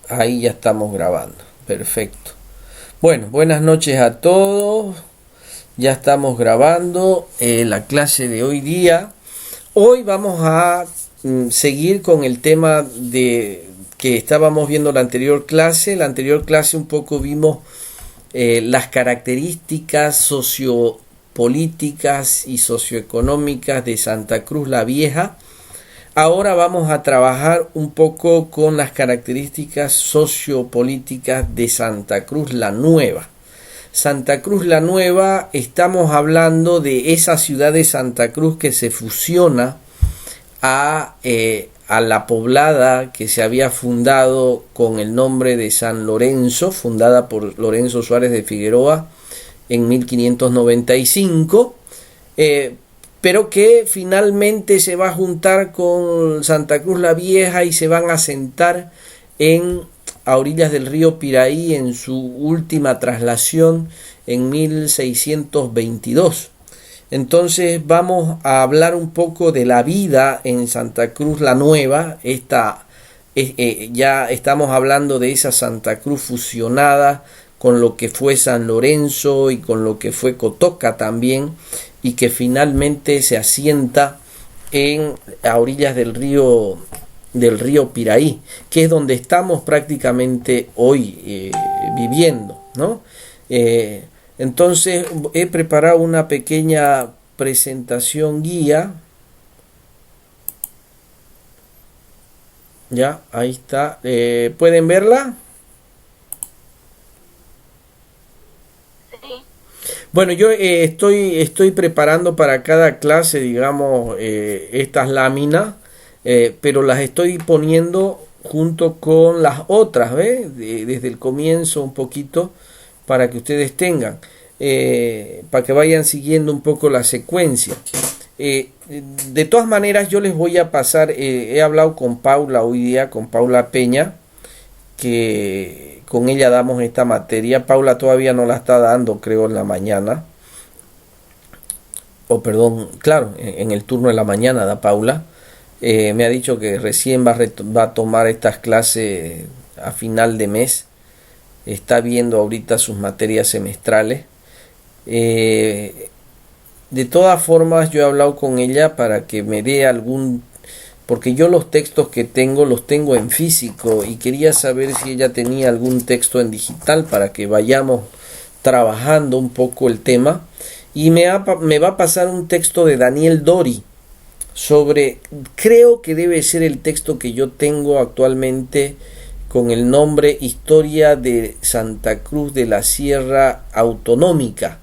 Ahí ya estamos grabando. Perfecto. Bueno, buenas noches a todos. Ya estamos grabando la clase de hoy día. Hoy vamos a seguir con el tema de que estábamos viendo la anterior clase. La anterior clase un poco vimos las características sociopolíticas y socioeconómicas de Santa Cruz la Vieja. Ahora vamos a trabajar un poco con las características sociopolíticas de Santa Cruz la Nueva. Santa Cruz la Nueva, estamos hablando de esa ciudad de Santa Cruz que se fusiona a la poblada que se había fundado con el nombre de San Lorenzo, fundada por Lorenzo Suárez de Figueroa en 1595. Pero que finalmente se va a juntar con Santa Cruz la Vieja y se van a asentar a orillas del río Piraí en su última traslación en 1622. Entonces vamos a hablar un poco de la vida en Santa Cruz la Nueva. Ya estamos hablando de esa Santa Cruz fusionada con lo que fue San Lorenzo y con lo que fue Cotoca también, y que finalmente se asienta a orillas del río Piraí, que es donde estamos prácticamente hoy viviendo, ¿no? Entonces he preparado una pequeña presentación guía. Ya, ahí está. ¿Pueden verla? Bueno, yo estoy preparando para cada clase, digamos, estas láminas, pero las estoy poniendo junto con las otras, ¿ves? Desde el comienzo un poquito, para que ustedes tengan, para que vayan siguiendo un poco la secuencia. De todas maneras, yo les voy a pasar, he hablado con Paula hoy día, con Paula Peña, que con ella damos esta materia. Paula todavía no la está dando, creo, en la mañana. Perdón, claro, en el turno de la mañana da Paula. Me ha dicho que recién va a tomar estas clases a final de mes. Está viendo ahorita sus materias semestrales. De todas formas, yo he hablado con ella para que me dé porque yo los textos que tengo los tengo en físico y quería saber si ella tenía algún texto en digital para que vayamos trabajando un poco el tema. Y me va a pasar un texto de Daniel Dori creo que debe ser el texto que yo tengo actualmente con el nombre Historia de Santa Cruz de la Sierra Autonómica,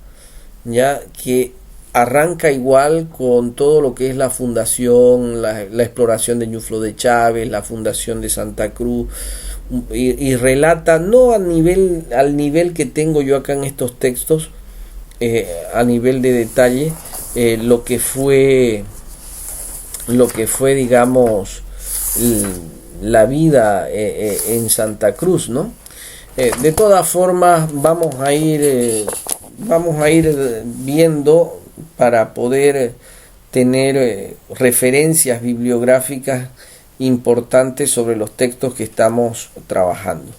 ya que arranca igual con todo lo que es la fundación, la exploración de Ñuflo de Chávez, la fundación de Santa Cruz, y relata no al nivel que tengo yo acá en estos textos, a nivel de detalle, lo que fue digamos la vida en Santa Cruz, ¿no? De todas formas vamos a ir viendo para poder tener referencias bibliográficas importantes sobre los textos que estamos trabajando.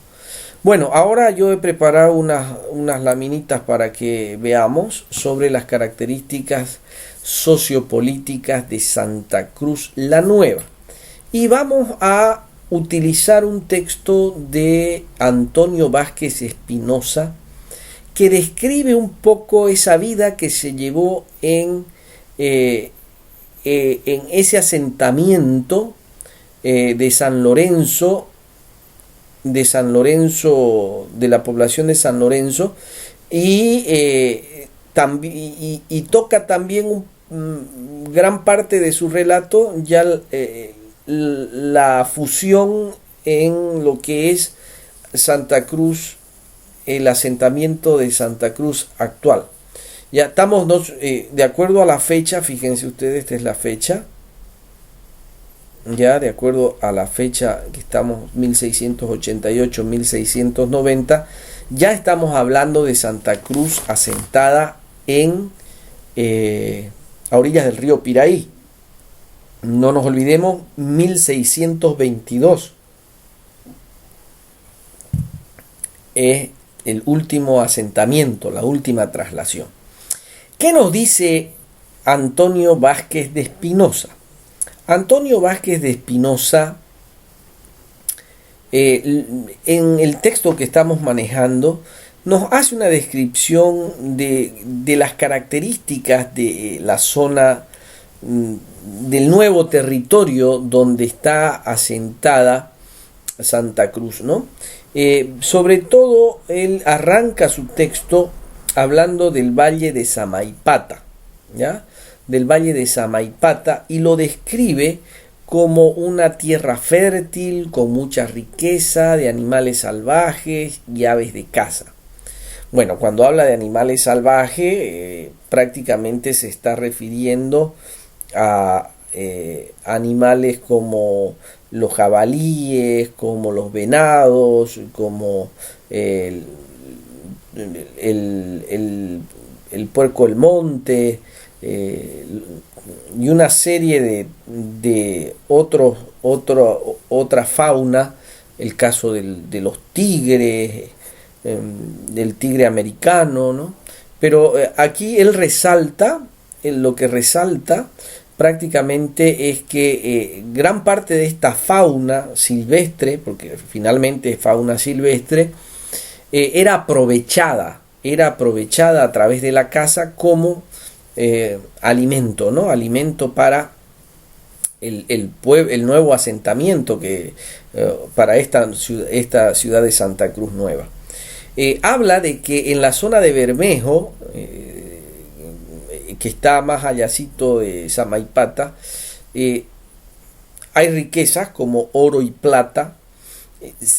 Bueno, ahora yo he preparado unas laminitas para que veamos sobre las características sociopolíticas de Santa Cruz la Nueva. Y vamos a utilizar un texto de Antonio Vázquez Espinosa que describe un poco esa vida que se llevó en ese asentamiento de San Lorenzo, de la población de San Lorenzo, y toca también gran parte de su relato ya la fusión en lo que es Santa Cruz, el asentamiento de Santa Cruz actual. Ya estamos de acuerdo a la fecha, fíjense ustedes, esta es la fecha. Ya de acuerdo a la fecha que estamos, 1688, 1690, ya estamos hablando de Santa Cruz asentada a orillas del río Piraí. No nos olvidemos, 1622. es el último asentamiento, la última traslación. ¿Qué nos dice Antonio Vázquez de Espinosa? Antonio Vázquez de Espinosa, en el texto que estamos manejando, nos hace una descripción de las características de la zona del nuevo territorio donde está asentada Santa Cruz, ¿no? Sobre todo, él arranca su texto hablando del valle de Samaipata, ¿ya? Del valle de Samaipata, y lo describe como una tierra fértil, con mucha riqueza de animales salvajes y aves de caza. Bueno, cuando habla de animales salvajes, prácticamente se está refiriendo a animales como los jabalíes, como los venados, como el puerco del monte, y una serie de otra fauna, el caso de los tigres, del tigre americano, ¿no? Pero aquí él resalta, lo que resalta prácticamente es que gran parte de esta fauna silvestre, porque finalmente es fauna silvestre, era aprovechada a través de la caza como alimento, ¿no? Alimento para el nuevo asentamiento para esta ciudad de Santa Cruz Nueva. Habla de que en la zona de Bermejo, que está más allácito de Samaipata, hay riquezas como oro y plata,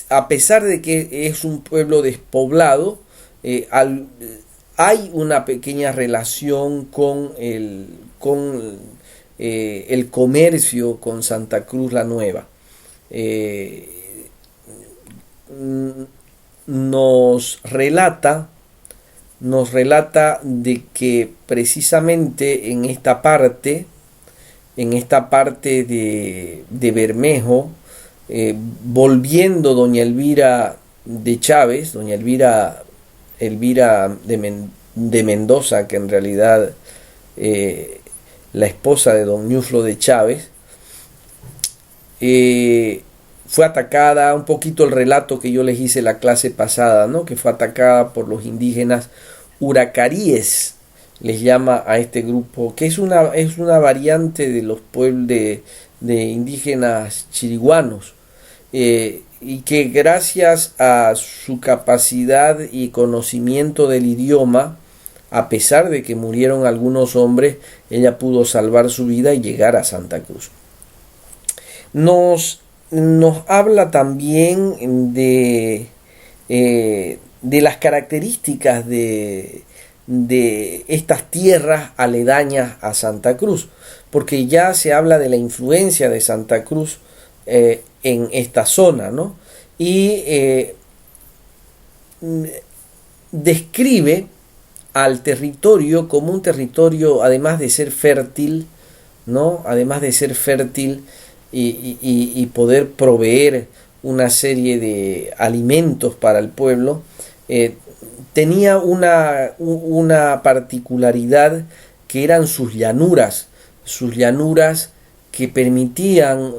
a pesar de que es un pueblo despoblado. Hay una pequeña relación con el comercio con Santa Cruz la Nueva. Nos relata de que precisamente en esta parte de Bermejo, volviendo doña Elvira de Chávez, doña Elvira de Mendoza, que en realidad la esposa de don Ñuflo de Chávez, fue atacada, un poquito el relato que yo les hice la clase pasada, ¿no? Que fue atacada por los indígenas huracaríes, les llama a este grupo, que es una variante de los pueblos de indígenas chiriguanos, y que gracias a su capacidad y conocimiento del idioma, a pesar de que murieron algunos hombres, ella pudo salvar su vida y llegar a Santa Cruz. Nos habla también de las características de estas tierras aledañas a Santa Cruz, porque ya se habla de la influencia de Santa Cruz en esta zona, ¿no? Y describe al territorio como un territorio, además de ser fértil, ¿no? Además de ser fértil y poder proveer una serie de alimentos para el pueblo, tenía una particularidad, que eran sus llanuras que permitían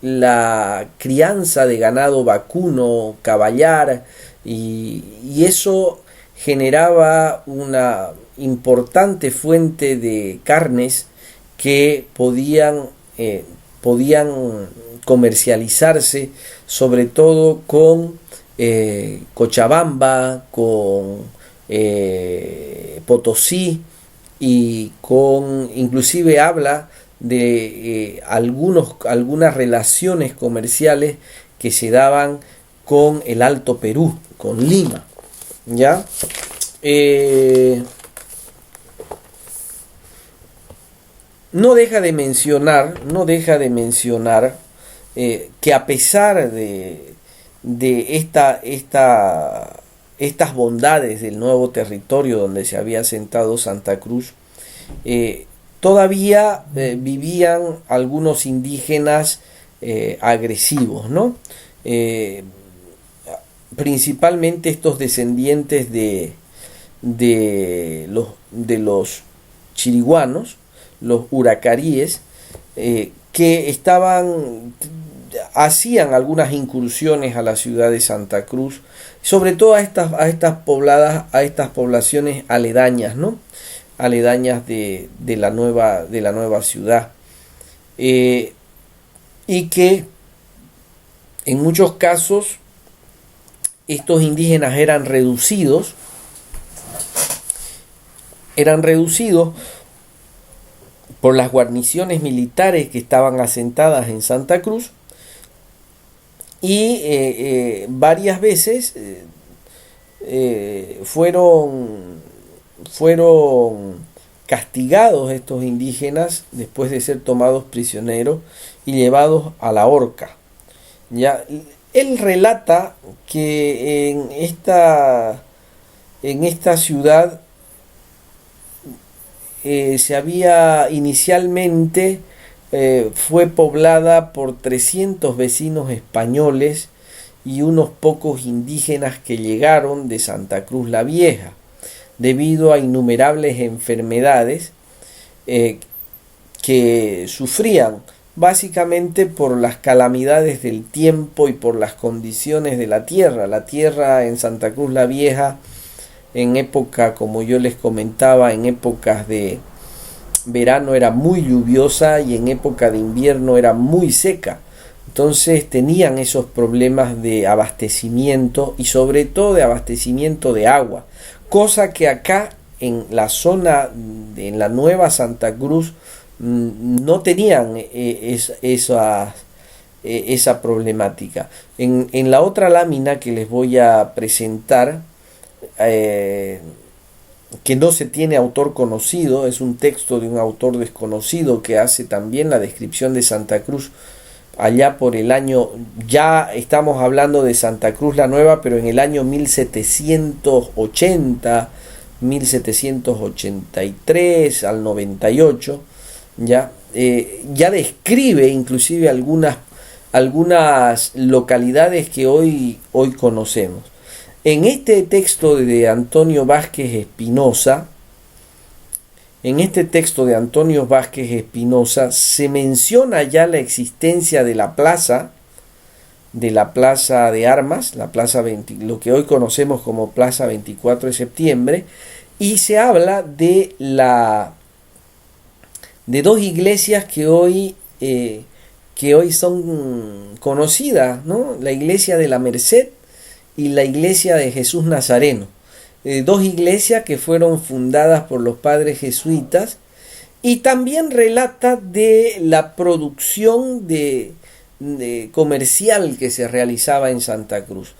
la crianza de ganado vacuno, caballar, y eso generaba una importante fuente de carnes que podían comercializarse, sobre todo con Cochabamba, con Potosí, y inclusive habla de algunas relaciones comerciales que se daban con el Alto Perú, con Lima, ¿ya? No deja de mencionar que a pesar de estas bondades del nuevo territorio donde se había asentado Santa Cruz, todavía vivían algunos indígenas agresivos, ¿no? principalmente estos descendientes de los chiriguanos, los huracaríes, que hacían algunas incursiones a la ciudad de Santa Cruz, sobre todo a estas poblaciones aledañas, ¿no? Aledañas de la nueva ciudad, y que en muchos casos estos indígenas eran reducidos por las guarniciones militares que estaban asentadas en Santa Cruz, y varias veces fueron castigados estos indígenas después de ser tomados prisioneros y llevados a la horca. Ya, él relata que en esta ciudad se había inicialmente fue poblada por 300 vecinos españoles y unos pocos indígenas que llegaron de Santa Cruz la Vieja, debido a innumerables enfermedades que sufrían básicamente por las calamidades del tiempo y por las condiciones de la tierra. La tierra en Santa Cruz la Vieja, en época, como yo les comentaba, en épocas de verano era muy lluviosa y en época de invierno era muy seca. Entonces tenían esos problemas de abastecimiento y sobre todo de abastecimiento de agua, cosa que acá en la zona, en la Nueva Santa Cruz, no tenían esa problemática. En la otra lámina que les voy a presentar, que no se tiene autor conocido, es un texto de un autor desconocido que hace también la descripción de Santa Cruz allá por el año, ya estamos hablando de Santa Cruz la Nueva, pero en el año 1783 al 98, ya describe inclusive algunas localidades que hoy conocemos. En este texto de Antonio Vázquez Espinosa, se menciona ya la existencia de la plaza de armas, lo que hoy conocemos como Plaza 24 de Septiembre, y se habla de dos iglesias que hoy son conocidas, ¿no? La iglesia de la Merced y la iglesia de Jesús Nazareno, dos iglesias que fueron fundadas por los padres jesuitas, y también relata de la producción de comercial que se realizaba en Santa Cruz.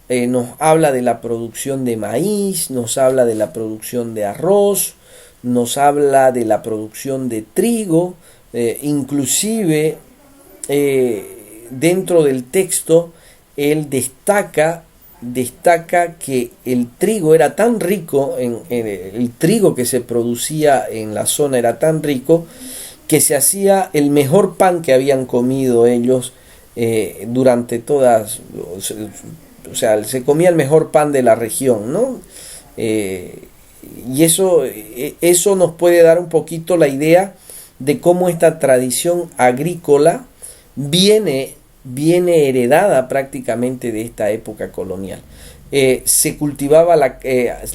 Nos habla de la producción de maíz, nos habla de la producción de arroz, nos habla de la producción de trigo, inclusive dentro del texto él destaca que el trigo era tan rico, el trigo que se producía en la zona era tan rico que se hacía el mejor pan que habían comido ellos durante todas, o sea, se comía el mejor pan de la región, ¿no? Y eso nos puede dar un poquito la idea de cómo esta tradición agrícola viene heredada prácticamente de esta época colonial. Se cultivaba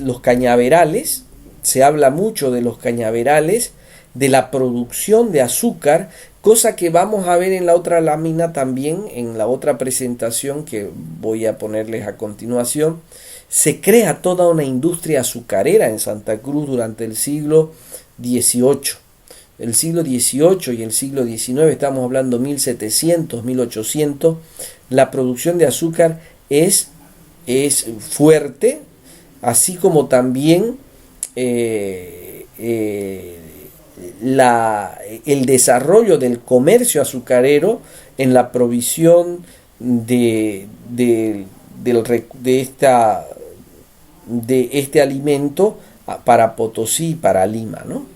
los cañaverales, se habla mucho de los cañaverales, de la producción de azúcar, cosa que vamos a ver en la otra lámina también, en la otra presentación que voy a ponerles a continuación. Se crea toda una industria azucarera en Santa Cruz durante el siglo XVIII. El siglo XVIII y el siglo XIX, estamos hablando 1700, 1800, la producción de azúcar es fuerte, así como también el desarrollo del comercio azucarero en la provisión de este alimento para Potosí y para Lima, ¿no?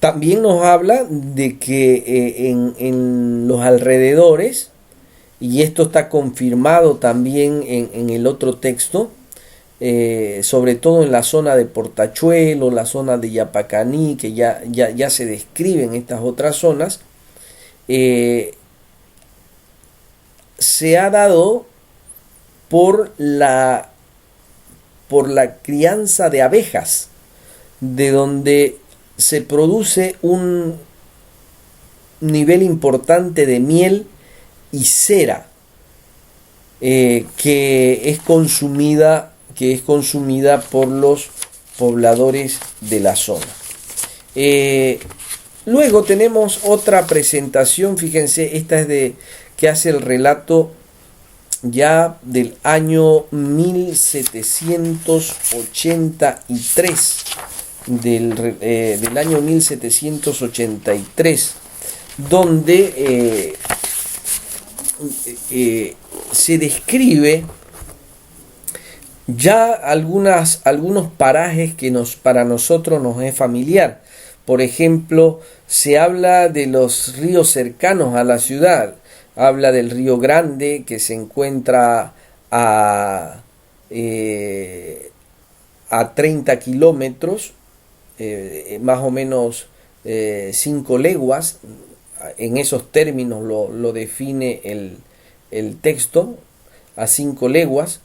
También nos habla de que en los alrededores, y esto está confirmado también en el otro texto, sobre todo en la zona de Portachuelo, la zona de Yapacaní, que ya se describen estas otras zonas, se ha dado por la crianza de abejas, de donde se produce un nivel importante de miel y cera que es consumida por los pobladores de la zona. Luego tenemos otra presentación, fíjense, esta es que hace el relato ya del año 1783, del año 1783, donde se describe ya algunos parajes que para nosotros nos es familiar. Por ejemplo, se habla de los ríos cercanos a la ciudad. Habla del río Grande, que se encuentra a 30 kilómetros, más o menos 5 leguas. En esos términos lo define el texto, a 5 leguas,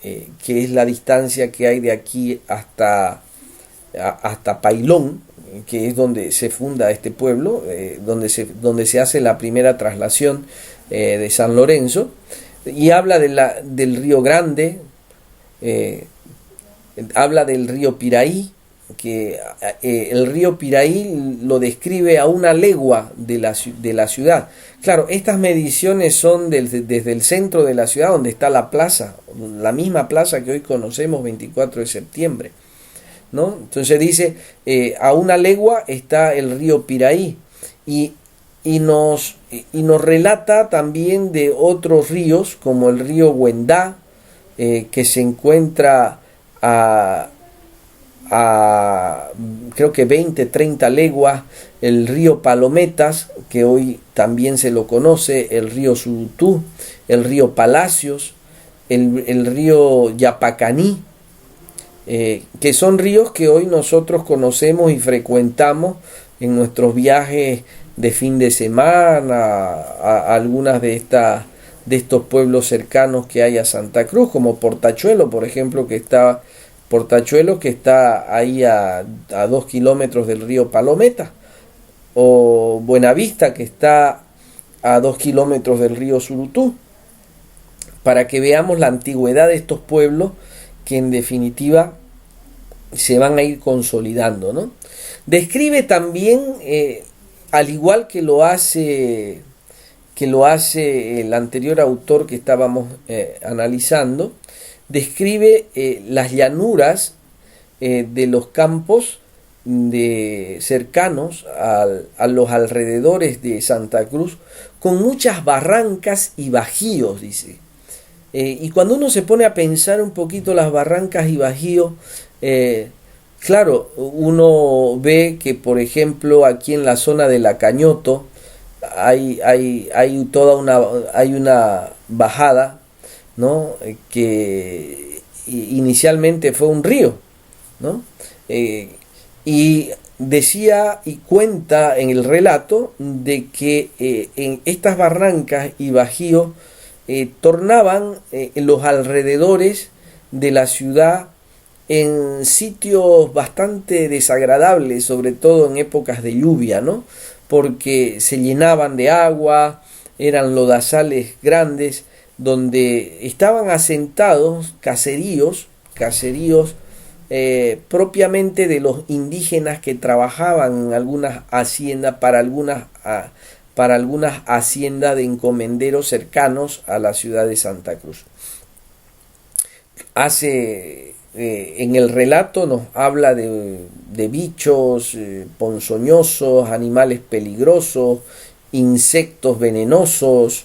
que es la distancia que hay de aquí hasta Pailón, que es donde se funda este pueblo, donde se hace la primera traslación de San Lorenzo, y habla del río Grande, habla del río Piraí, que el río Piraí lo describe a 1 legua de la ciudad. Claro, estas mediciones son desde el centro de la ciudad, donde está la plaza, la misma plaza que hoy conocemos, 24 de septiembre. ¿No? Entonces dice, a 1 legua está el río Piraí, y nos relata también de otros ríos, como el río Huendá, que se encuentra a creo que 20-30 leguas, el río Palometas, que hoy también se lo conoce, el río Surutú, el río Palacios, el río Yapacaní, que son ríos que hoy nosotros conocemos y frecuentamos en nuestros viajes de fin de semana a algunas de estos pueblos cercanos que hay a Santa Cruz, como Portachuelo, por ejemplo, que está ahí a 2 kilómetros del río Palometa, o Buenavista, que está a 2 kilómetros del río Surutú, para que veamos la antigüedad de estos pueblos que en definitiva se van a ir consolidando, ¿no? Describe también, al igual que lo hace el anterior autor que estábamos analizando, describe las llanuras de los campos cercanos a los alrededores de Santa Cruz, con muchas barrancas y bajíos, dice. Y cuando uno se pone a pensar un poquito las barrancas y bajíos, claro, uno ve que, por ejemplo, aquí en la zona de La Cañoto hay una bajada, ¿no? Que inicialmente fue un río, ¿no? Y decía y cuenta en el relato de que en estas barrancas y bajíos tornaban los alrededores de la ciudad en sitios bastante desagradables, sobre todo en épocas de lluvia, ¿no? Porque se llenaban de agua, eran lodazales grandes, donde estaban asentados caseríos propiamente de los indígenas que trabajaban en algunas haciendas, para algunas haciendas de encomenderos cercanos a la ciudad de Santa Cruz. En el relato nos habla de bichos ponzoñosos, animales peligrosos, insectos venenosos,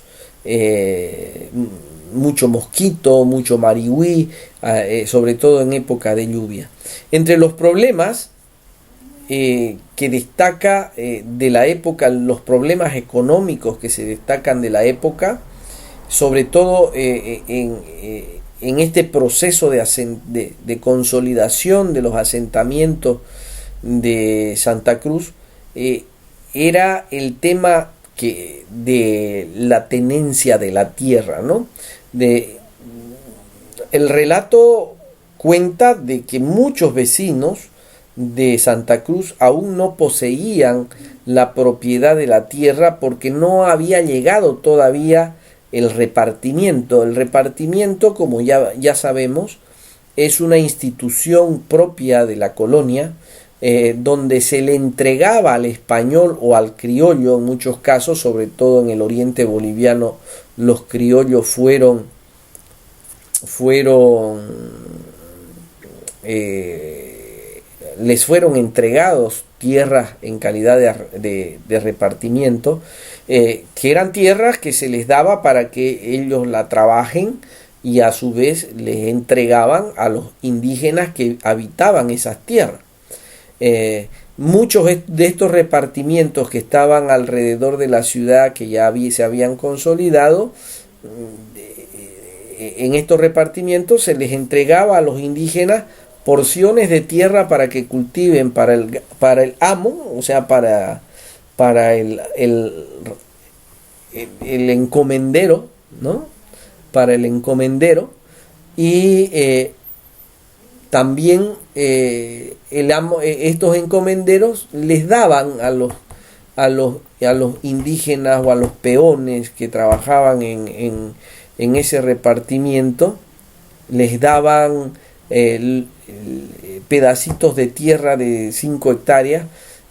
mucho mosquito, mucho marihuí, sobre todo en época de lluvia. Entre los problemas que destaca de la época, los problemas económicos que se destacan de la época, sobre todo en este proceso de consolidación de los asentamientos de Santa Cruz, era el tema de la tenencia de la tierra, ¿no? El relato cuenta de que muchos vecinos de Santa Cruz aún no poseían la propiedad de la tierra porque no había llegado todavía el repartimiento. El repartimiento, como ya sabemos, es una institución propia de la colonia, donde se le entregaba al español o al criollo, en muchos casos, sobre todo en el oriente boliviano, los criollos les fueron entregados tierras en calidad de repartimiento, que eran tierras que se les daba para que ellos la trabajen, y a su vez les entregaban a los indígenas que habitaban esas tierras. Muchos de estos repartimientos que estaban alrededor de la ciudad, que ya se habían consolidado, en estos repartimientos se les entregaba a los indígenas porciones de tierra para que cultiven para el amo, o sea, para el encomendero, ¿no? Para el encomendero, y también estos encomenderos les daban a los indígenas o a los peones que trabajaban en ese repartimiento, les daban pedacitos de tierra de 5 hectáreas,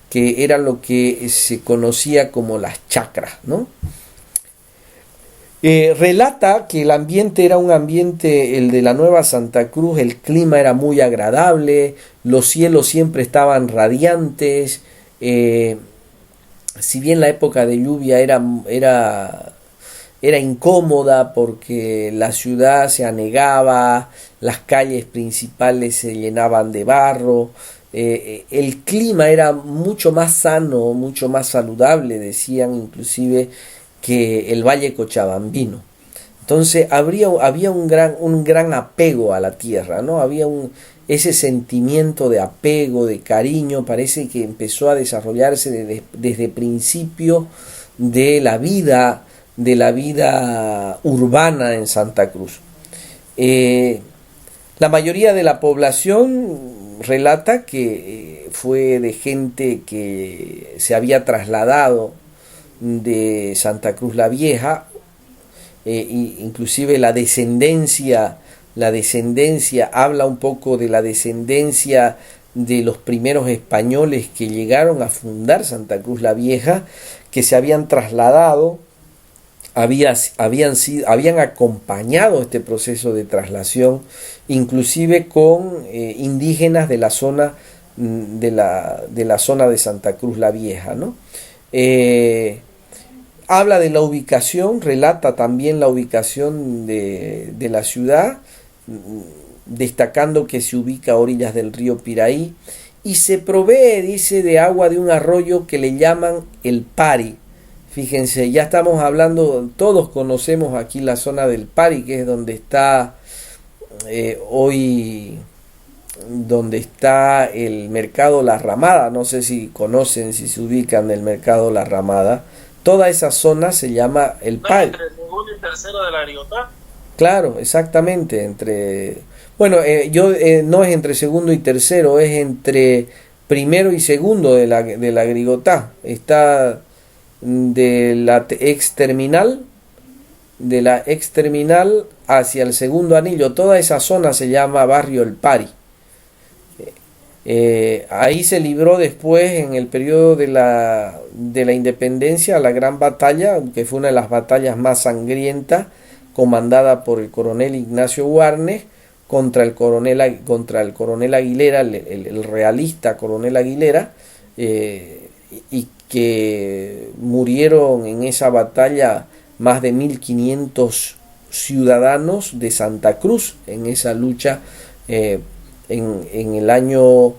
que era lo que se conocía como las chacras, ¿no? Relata que el ambiente era un ambiente, el de la Nueva Santa Cruz, el clima era muy agradable, los cielos siempre estaban radiantes, si bien la época de lluvia era incómoda porque la ciudad se anegaba, las calles principales se llenaban de barro, el clima era mucho más sano, mucho más saludable, decían inclusive, que el Valle Cochabambino. Entonces había un gran apego a la tierra, ¿no? Había ese sentimiento de apego, de cariño, parece que empezó a desarrollarse desde principio de la vida urbana en Santa Cruz. La mayoría de la población relata que fue de gente que se había trasladado de Santa Cruz la Vieja, inclusive la descendencia habla un poco de la descendencia de los primeros españoles que llegaron a fundar Santa Cruz la Vieja, que se habían trasladado, habían acompañado este proceso de traslación, inclusive con indígenas de la zona de la zona de Santa Cruz la Vieja, ¿no? Habla de la ubicación, relata también la ubicación de la ciudad, destacando que se ubica a orillas del río Piraí, y se provee, dice, de agua de un arroyo que le llaman el Pari. Fíjense, ya estamos hablando, todos conocemos aquí la zona del Pari, que es donde está hoy, donde está el mercado La Ramada. No sé si conocen, si se ubican del mercado La Ramada. Toda esa zona se llama el Pari. ¿Entre el segundo y tercero de la Grigotá? Claro, exactamente. No es entre segundo y tercero, es entre primero y segundo de la Grigotá. Está de la ex terminal hacia el segundo anillo. Toda esa zona se llama barrio El Pari. Ahí se libró después, en el periodo de la independencia, la gran batalla, que fue una de las batallas más sangrientas, comandada por el coronel Ignacio Warnes contra el coronel Aguilera, el realista coronel Aguilera, y que murieron en esa batalla más de 1500 ciudadanos de Santa Cruz en esa lucha, en el año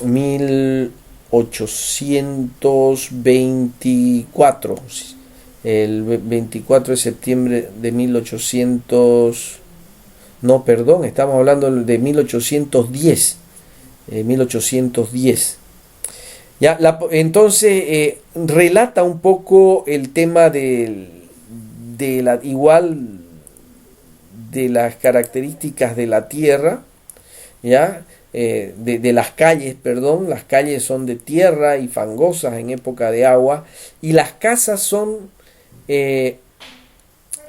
1824, el 24 de septiembre de 1800, no, perdón, estamos hablando de 1810, 1810. Ya, entonces relata un poco el tema de las características de la tierra, ya, de las calles, perdón. Las calles son de tierra y fangosas en época de agua, y las casas son,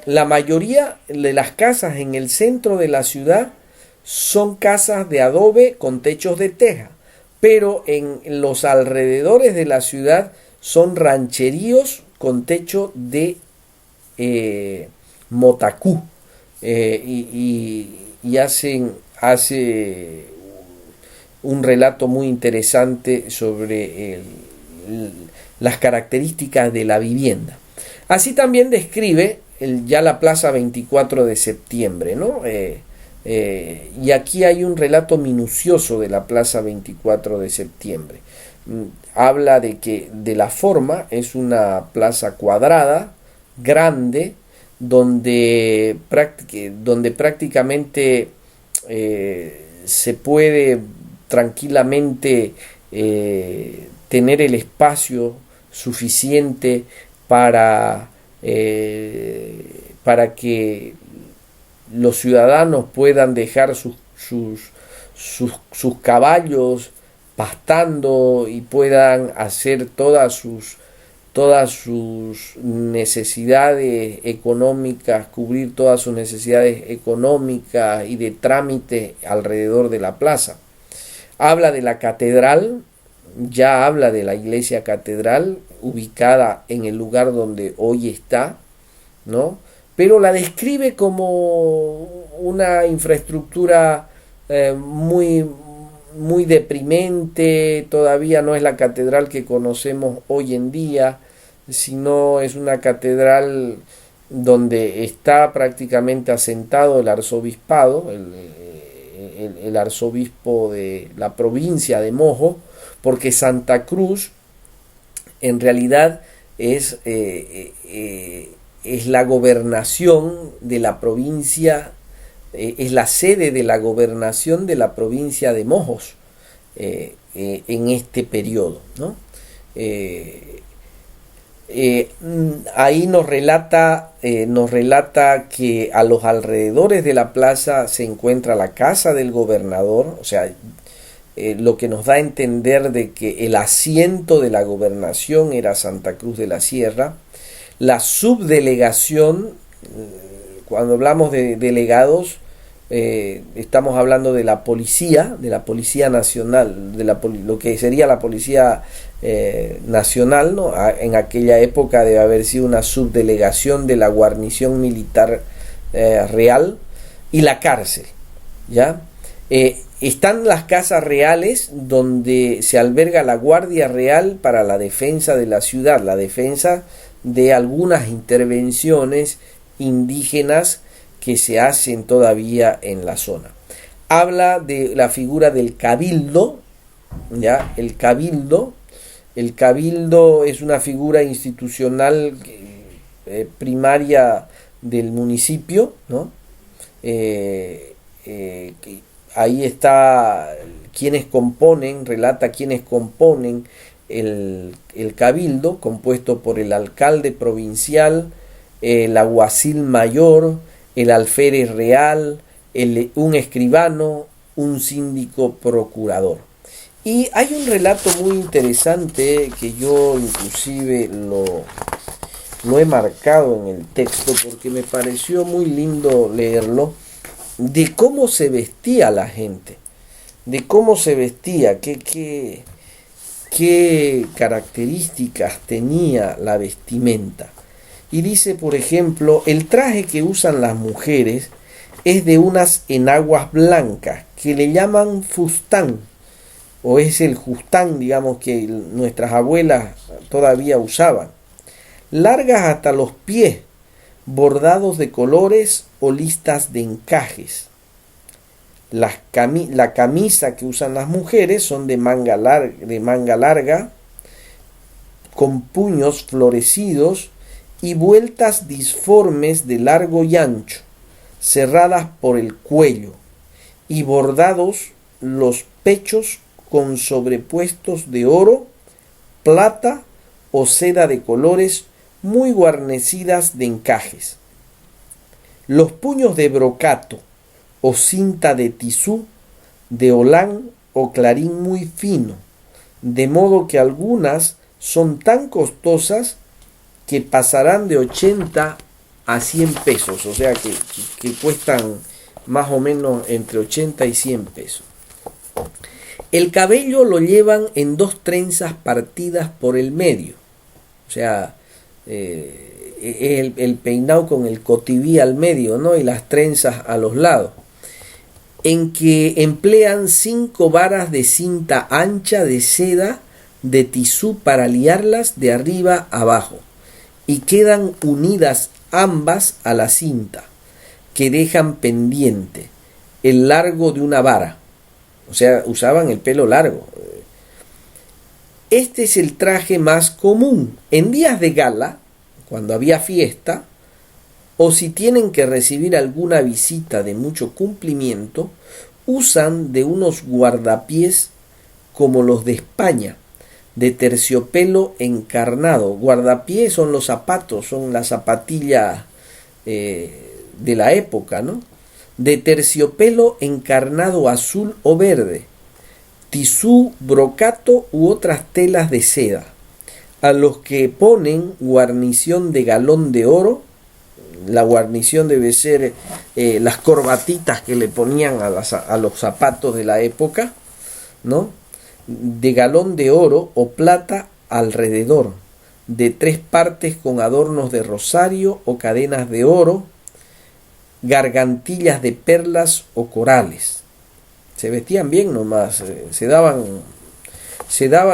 la mayoría de las casas en el centro de la ciudad son casas de adobe con techos de teja, pero en los alrededores de la ciudad son rancheríos con techo de motacú, y hace un relato muy interesante sobre las características de la vivienda. Así también describe ya la Plaza 24 de septiembre, ¿no? Y aquí hay un relato minucioso de la Plaza 24 de septiembre. Habla de la forma, es una plaza cuadrada, grande, donde prácticamente se puede tranquilamente tener el espacio suficiente para que los ciudadanos puedan dejar sus caballos pastando y puedan hacer todas sus necesidades económicas, cubrir todas sus necesidades económicas y de trámite alrededor de la plaza. Habla de la catedral, ya habla de la iglesia catedral ubicada en el lugar donde hoy está, ¿no? Pero la describe como una infraestructura muy deprimente. Todavía no es la catedral que conocemos hoy en día, sino es una catedral donde está prácticamente asentado el arzobispado, el arzobispo de la provincia de Mojo, porque Santa Cruz en realidad es la gobernación de la provincia, es la sede de la gobernación de la provincia de Mojos en este periodo, ¿no? Ahí nos relata que a los alrededores de la plaza se encuentra la casa del gobernador, o sea, lo que nos da a entender de que el asiento de la gobernación era Santa Cruz de la Sierra. La subdelegación, cuando hablamos de delegados, estamos hablando de la policía nacional, lo que sería la policía nacional, ¿no? En aquella época debe haber sido una subdelegación de la guarnición militar real, y la cárcel, ¿ya? Están las casas reales, donde se alberga la Guardia Real para la defensa de la ciudad, la defensa de algunas intervenciones indígenas que se hacen todavía en la zona. Habla de la figura del cabildo, ¿ya? El cabildo es una figura institucional primaria del municipio, ¿no? Ahí está relata quienes componen el cabildo, compuesto por el alcalde provincial, el alguacil mayor, el alférez real, un escribano, un síndico procurador. Y hay un relato muy interesante que yo inclusive lo he marcado en el texto porque me pareció muy lindo leerlo, de cómo se vestía la gente, qué características tenía la vestimenta. Y dice, por ejemplo, el traje que usan las mujeres es de unas enaguas blancas que le llaman fustán, o es el justán, digamos, que nuestras abuelas todavía usaban, largas hasta los pies, bordados de colores o listas de encajes. La camisa que usan las mujeres son de manga larga, con puños florecidos y vueltas disformes de largo y ancho, cerradas por el cuello, y bordados los pechos con sobrepuestos de oro, plata o seda de colores muy guarnecidas de encajes. Los puños de brocato o cinta de tisú, de holán o clarín muy fino, de modo que algunas son tan costosas que pasarán de 80 a 100 pesos, o sea que cuestan más o menos entre 80 y 100 pesos. El cabello lo llevan en 2 trenzas partidas por el medio, o sea, el peinado con el cotiví al medio, ¿no? Y las trenzas a los lados, en que emplean 5 varas de cinta ancha de seda de tisú para liarlas de arriba abajo, y quedan unidas ambas a la cinta, que dejan pendiente el largo de una vara, o sea, usaban el pelo largo. Este es el traje más común en días de gala, cuando había fiesta, o si tienen que recibir alguna visita de mucho cumplimiento, usan de unos guardapiés como los de España, de terciopelo encarnado. Guardapiés son los zapatos, son la zapatilla de la época, ¿no? De terciopelo encarnado azul o verde, tisú, brocato u otras telas de seda, a los que ponen guarnición de galón de oro. La guarnición debe ser las corbatitas que le ponían a los zapatos de la época, ¿no? De galón de oro o plata alrededor, de 3 partes con adornos de rosario o cadenas de oro, gargantillas de perlas o corales. Se vestían bien nomás, se daban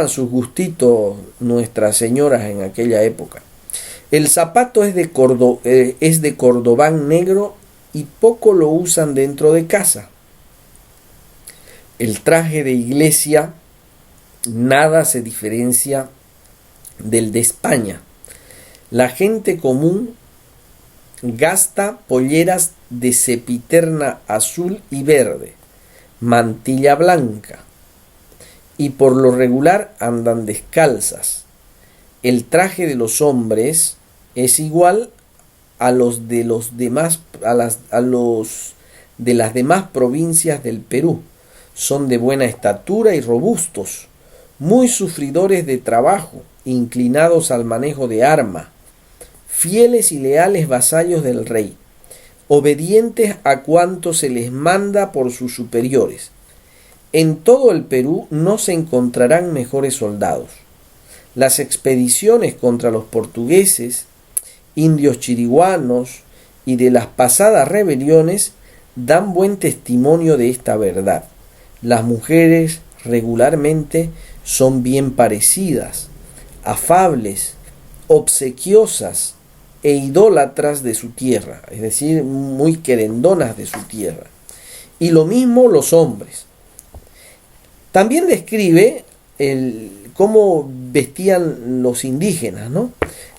sus gustitos nuestras señoras en aquella época. El zapato es de cordobán negro y poco lo usan dentro de casa. El traje de iglesia nada se diferencia del de España. La gente común gasta polleras de cepiterna azul y verde, mantilla blanca, y por lo regular andan descalzas. El traje de los hombres es igual a los de las demás provincias del Perú. Son de buena estatura y robustos, muy sufridores de trabajo, inclinados al manejo de arma, fieles y leales vasallos del rey, obedientes a cuanto se les manda por sus superiores. En todo el Perú no se encontrarán mejores soldados. Las expediciones contra los portugueses, indios chiriguanos y de las pasadas rebeliones dan buen testimonio de esta verdad. Las mujeres regularmente son bien parecidas, afables, obsequiosas e idólatras de su tierra, es decir, muy querendonas de su tierra. Y lo mismo los hombres. También describe cómo vestían los indígenas, ¿no?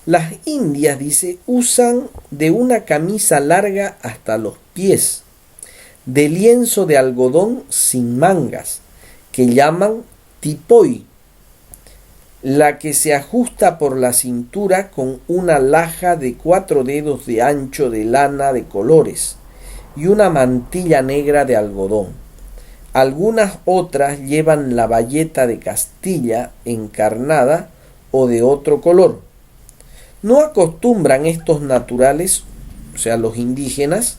Las indias, dice, usan de una camisa larga hasta los pies, de lienzo de algodón sin mangas, que llaman tipoy, la que se ajusta por la cintura con una laja de 4 dedos de ancho de lana de colores y una mantilla negra de algodón. Algunas otras llevan la bayeta de Castilla encarnada o de otro color. No acostumbran estos naturales, o sea, los indígenas,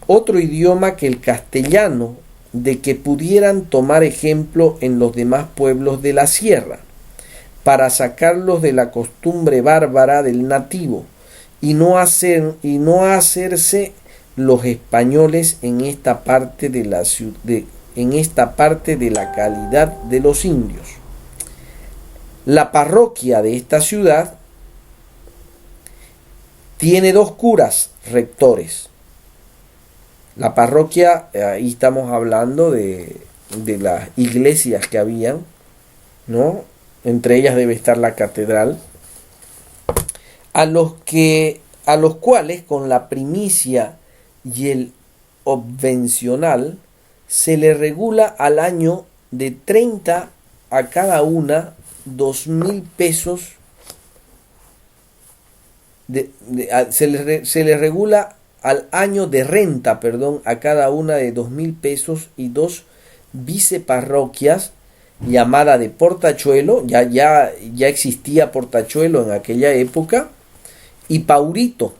otro idioma que el castellano, de que pudieran tomar ejemplo en los demás pueblos de la sierra, para sacarlos de la costumbre bárbara del nativo y no hacerse los españoles en esta parte de la calidad de los indios. La parroquia de esta ciudad tiene 2 curas rectores, La parroquia, ahí estamos hablando de las iglesias que habían, ¿no? Entre ellas debe estar la catedral, a los cuales con la primicia y el obvencional se le regula al año de 30 a cada una 2.000 pesos. Se le regula al año de renta, perdón, a cada una de 2.000 pesos y 2 viceparroquias llamada de Portachuelo, ya existía Portachuelo en aquella época, y Paurito,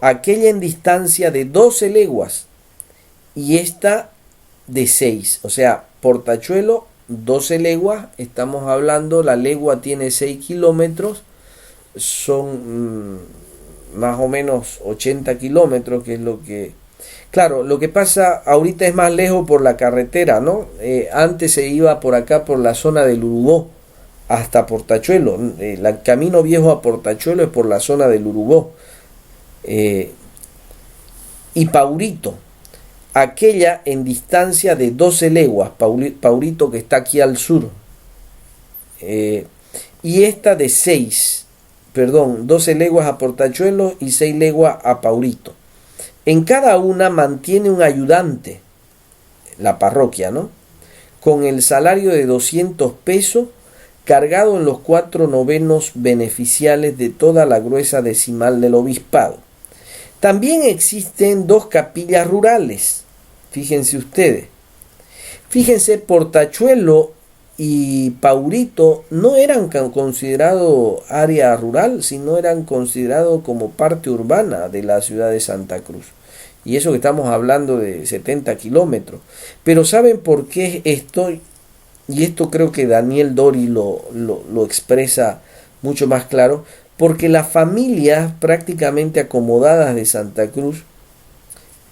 aquella en distancia de 12 leguas y esta de 6, o sea, Portachuelo 12 leguas, estamos hablando, la legua tiene 6 kilómetros, son más o menos 80 kilómetros, que es lo que... Claro, lo que pasa ahorita es más lejos por la carretera, ¿no? Antes se iba por acá, por la zona del Urubó, hasta Portachuelo. El camino viejo a Portachuelo es por la zona del Urubó. Y Paurito, aquella en distancia de 12 leguas, Paurito que está aquí al sur. Y esta de 12 leguas a Portachuelo y 6 leguas a Paurito. En cada una mantiene un ayudante, la parroquia, ¿no? Con el salario de 200 pesos, cargado en los 4 novenos beneficiales de toda la gruesa decimal del obispado. También existen 2 capillas rurales, fíjense ustedes. Fíjense, Portachuelo y Paurito no eran considerados área rural, sino eran considerados como parte urbana de la ciudad de Santa Cruz. Y eso que estamos hablando de 70 kilómetros. Pero ¿saben por qué esto? Y esto creo que Daniel Dori lo expresa mucho más claro. Porque las familias prácticamente acomodadas de Santa Cruz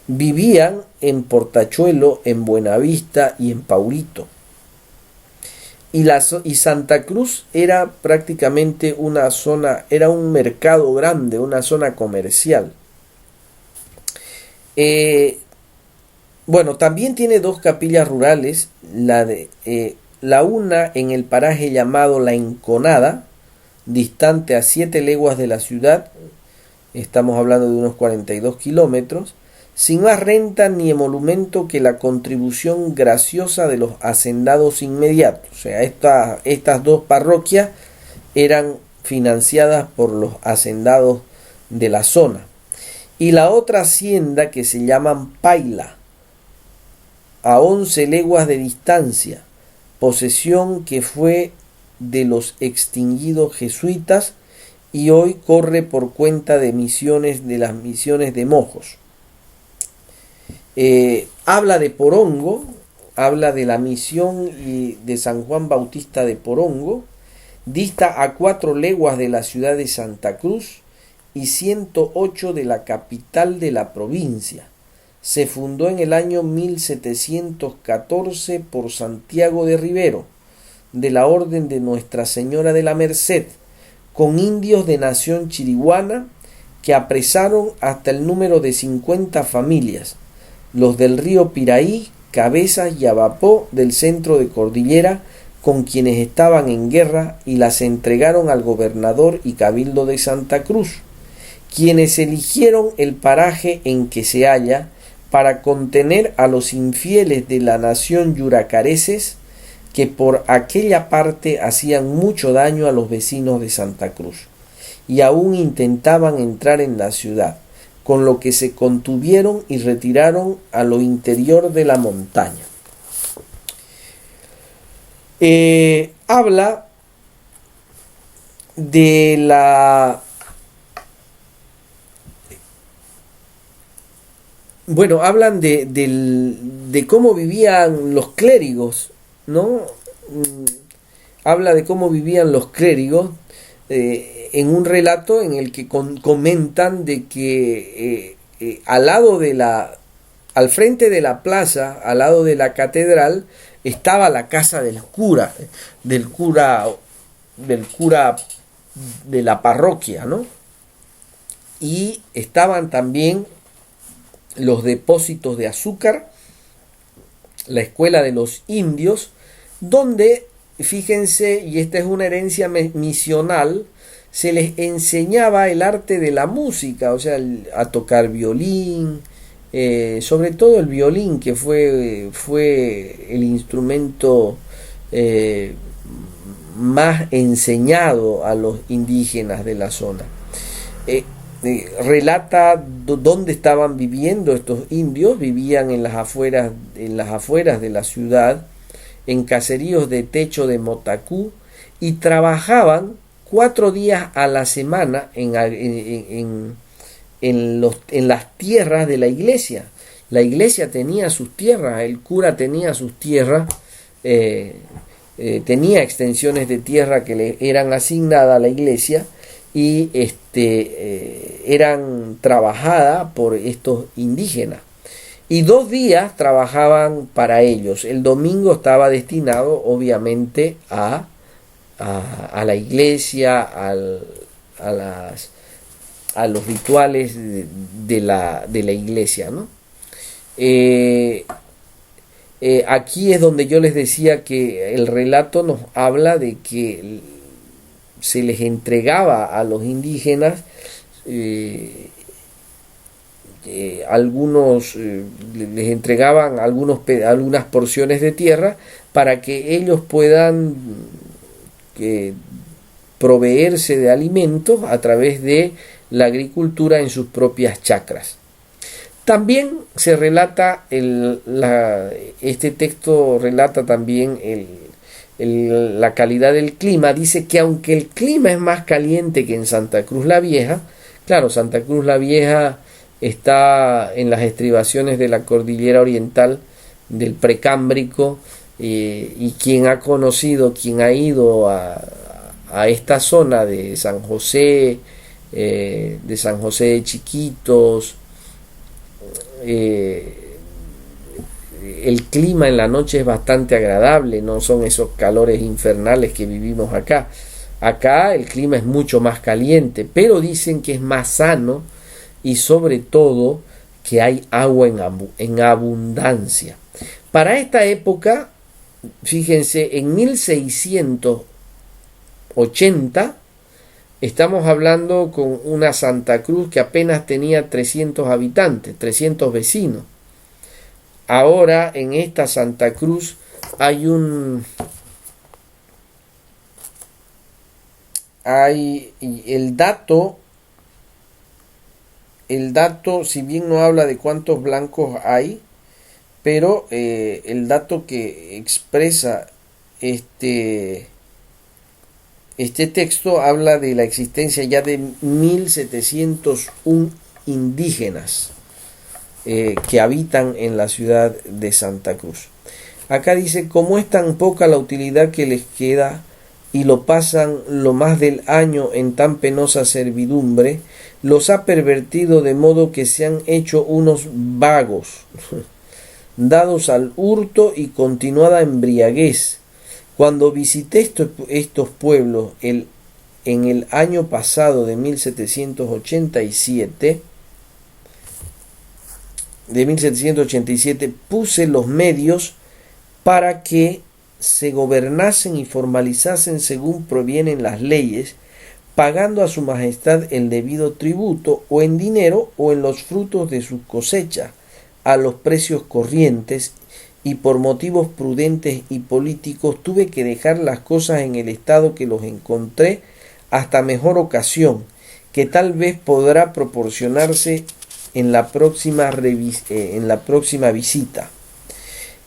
vivían en Portachuelo, en Buenavista y en Paurito. Y Santa Cruz era prácticamente una zona, era un mercado grande, una zona comercial. Bueno, también tiene 2 capillas rurales, la una en el paraje llamado La Enconada, distante a 7 leguas de la ciudad, estamos hablando de unos 42 kilómetros, sin más renta ni emolumento que la contribución graciosa de los hacendados inmediatos. O sea, estas 2 parroquias eran financiadas por los hacendados de la zona. Y la otra hacienda, que se llaman Paila, a 11 leguas de distancia, posesión que fue de los extinguidos jesuitas y hoy corre por cuenta de las misiones de Mojos. Habla de Porongo, habla de la misión de San Juan Bautista de Porongo, dista a 4 leguas de la ciudad de Santa Cruz y 108 de la capital de la provincia. Se fundó en el año 1714 por Santiago de Rivero, de la Orden de Nuestra Señora de la Merced, con indios de nación chiriguana que apresaron hasta el número de 50 familias, los del río Piraí, Cabezas y Abapó del centro de Cordillera, con quienes estaban en guerra, y las entregaron al gobernador y cabildo de Santa Cruz, quienes eligieron el paraje en que se halla para contener a los infieles de la nación yuracareses, que por aquella parte hacían mucho daño a los vecinos de Santa Cruz, y aún intentaban entrar en la ciudad, con lo que se contuvieron y retiraron a lo interior de la montaña. Habla de la... Bueno, hablan de cómo vivían los clérigos, ¿no? Habla de cómo vivían los clérigos en un relato en el que comentan de que al frente de la plaza, al lado de la catedral, estaba la casa del cura de la parroquia, ¿no? Y estaban también los depósitos de azúcar, la escuela de los indios, donde, fíjense, y esta es una herencia misional, se les enseñaba el arte de la música, o sea, a tocar violín, sobre todo el violín, que fue el instrumento más enseñado a los indígenas de la zona. Relata dónde estaban viviendo estos indios. Vivían en las afueras de la ciudad, en caseríos de techo de motacú, y trabajaban 4 días a la semana en las tierras de la iglesia. La iglesia tenía sus tierras, el cura tenía sus tierras, tenía extensiones de tierra que le eran asignadas a la iglesia, y eran trabajadas por estos indígenas, y 2 días trabajaban para ellos. El domingo estaba destinado obviamente a la iglesia, a los rituales de la iglesia, ¿no? Aquí es donde yo les decía que el relato nos habla de que se les entregaba a los indígenas les entregaban algunas porciones de tierra para que ellos puedan proveerse de alimentos a través de la agricultura en sus propias chacras. También se relata, este texto relata también la calidad del clima. Dice que aunque el clima es más caliente que en Santa Cruz la Vieja, claro, Santa Cruz la Vieja está en las estribaciones de la cordillera oriental del Precámbrico, y quien ha ido a esta zona de San José de Chiquitos, el clima en la noche es bastante agradable, no son esos calores infernales que vivimos acá. Acá el clima es mucho más caliente, pero dicen que es más sano, y sobre todo que hay agua en abundancia. Para esta época, fíjense, en 1680 estamos hablando con una Santa Cruz que apenas tenía 300 habitantes, 300 vecinos. Ahora en esta Santa Cruz hay el dato, si bien no habla de cuántos blancos hay, pero el dato que expresa este texto habla de la existencia ya de 1701 indígenas que habitan en la ciudad de Santa Cruz. Acá dice: como es tan poca la utilidad que les queda y lo pasan lo más del año en tan penosa servidumbre, los ha pervertido de modo que se han hecho unos vagos, dados al hurto y continuada embriaguez. Cuando visité estos pueblos en el año pasado de 1787, puse los medios para que se gobernasen y formalizasen según provienen las leyes, pagando a su majestad el debido tributo, o en dinero o en los frutos de sus cosechas, a los precios corrientes, y por motivos prudentes y políticos tuve que dejar las cosas en el estado que los encontré hasta mejor ocasión, que tal vez podrá proporcionarse en la próxima visita.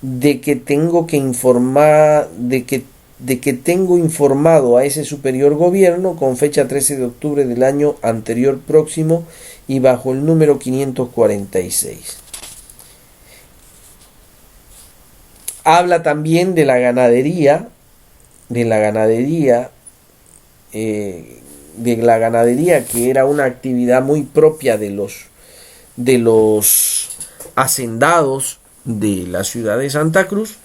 De que tengo informado a ese superior gobierno con fecha 13 de octubre del año anterior próximo y bajo el número 546. Habla también de la ganadería, que era una actividad muy propia de los hacendados de la ciudad de Santa Cruz,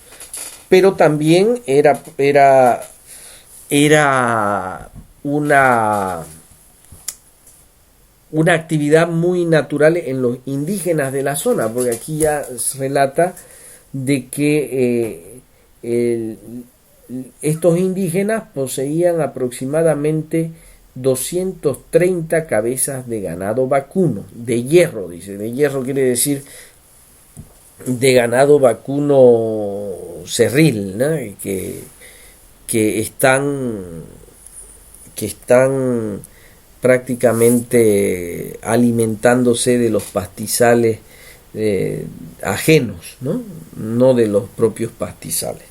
pero también era una actividad muy natural en los indígenas de la zona, porque aquí ya se relata de que estos indígenas poseían aproximadamente 230 cabezas de ganado vacuno, de hierro, dice. De hierro quiere decir de ganado vacuno cerril, ¿no? que están prácticamente alimentándose de los pastizales ajenos, no de los propios pastizales.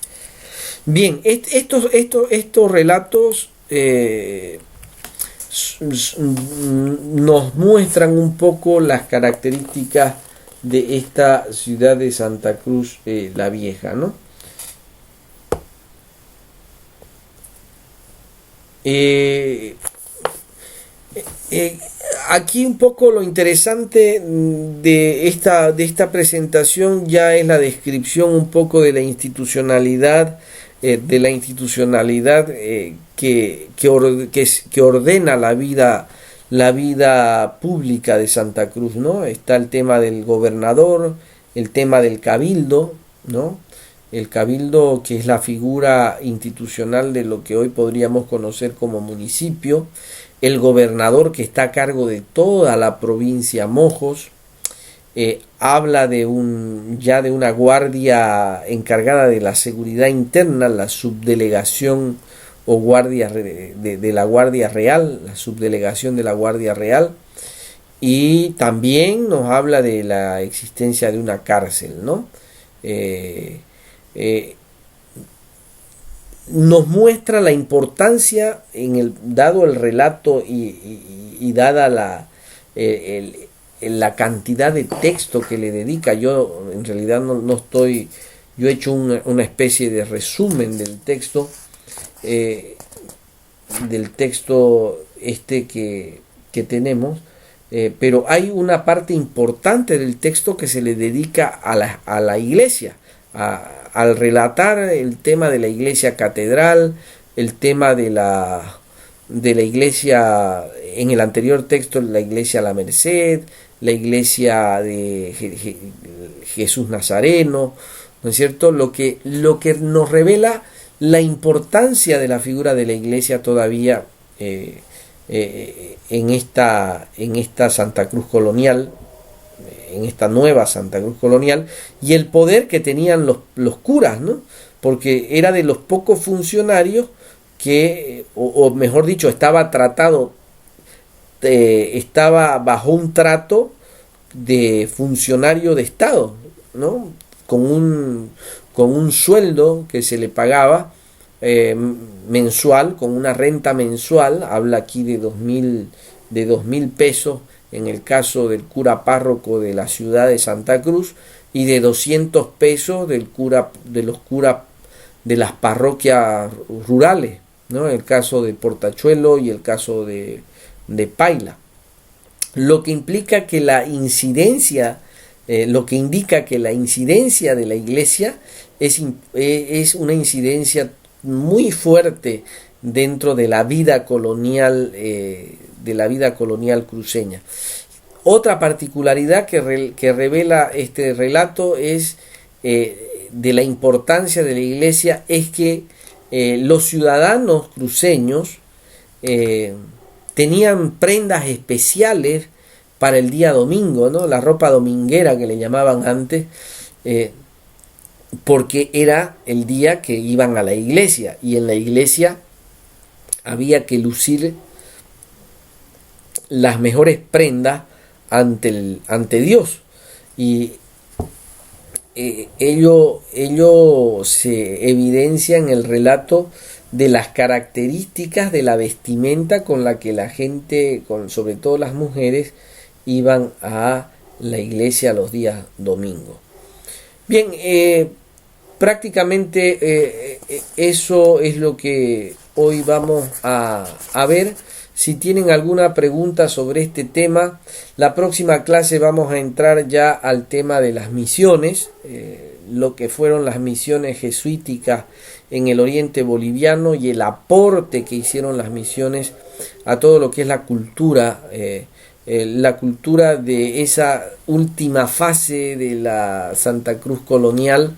Bien, estos relatos nos muestran un poco las características de esta ciudad de Santa Cruz la Vieja, ¿no? Aquí un poco lo interesante de esta presentación ya es la descripción un poco de la institucionalidad que ordena la vida pública de Santa Cruz, ¿no? Está el tema del gobernador, el tema del cabildo, ¿no? El cabildo, que es la figura institucional de lo que hoy podríamos conocer como municipio, el gobernador, que está a cargo de toda la provincia Mojos, habla de una guardia encargada de la seguridad interna, la subdelegación o guardia de la Guardia Real, la subdelegación de la Guardia Real, y también nos habla de la existencia de una cárcel, ¿no? Nos muestra la importancia dado el relato y dada la cantidad de texto que le dedica. Yo en realidad no estoy, yo he hecho una especie de resumen del texto que tenemos, pero hay una parte importante del texto que se le dedica a la iglesia, al relatar el tema de la iglesia catedral, el tema de la iglesia, en el anterior texto, la iglesia La Merced, la iglesia de Jesús Nazareno, ¿no es cierto? Lo que nos revela la importancia de la figura de la iglesia todavía en esta Santa Cruz colonial, en esta nueva Santa Cruz colonial, y el poder que tenían los curas, ¿no? Porque era de los pocos funcionarios que, o mejor dicho, estaba bajo un trato de funcionario de Estado, ¿no? Con un sueldo que se le pagaba mensual, con una renta mensual. Habla aquí de 2.000 pesos en el caso del cura párroco de la ciudad de Santa Cruz, y de 200 pesos de los curas de las parroquias rurales, ¿no? El caso de Portachuelo y el caso de Paila. Lo que implica que la incidencia de la iglesia es una incidencia muy fuerte dentro de la vida colonial cruceña. Otra particularidad que revela este relato es de la importancia de la iglesia, es que los ciudadanos cruceños tenían prendas especiales para el día domingo, ¿no? La ropa dominguera que le llamaban antes, porque era el día que iban a la iglesia, y en la iglesia había que lucir las mejores prendas ante Dios, y ello se evidencia en el relato de las características de la vestimenta con la que la gente, sobre todo las mujeres, iban a la iglesia los días domingos. Bien, prácticamente eso es lo que hoy vamos a ver. Si tienen alguna pregunta sobre este tema, la próxima clase vamos a entrar ya al tema de las misiones, lo que fueron las misiones jesuíticas en el oriente boliviano y el aporte que hicieron las misiones a todo lo que es la cultura la cultura de esa última fase de la Santa Cruz colonial,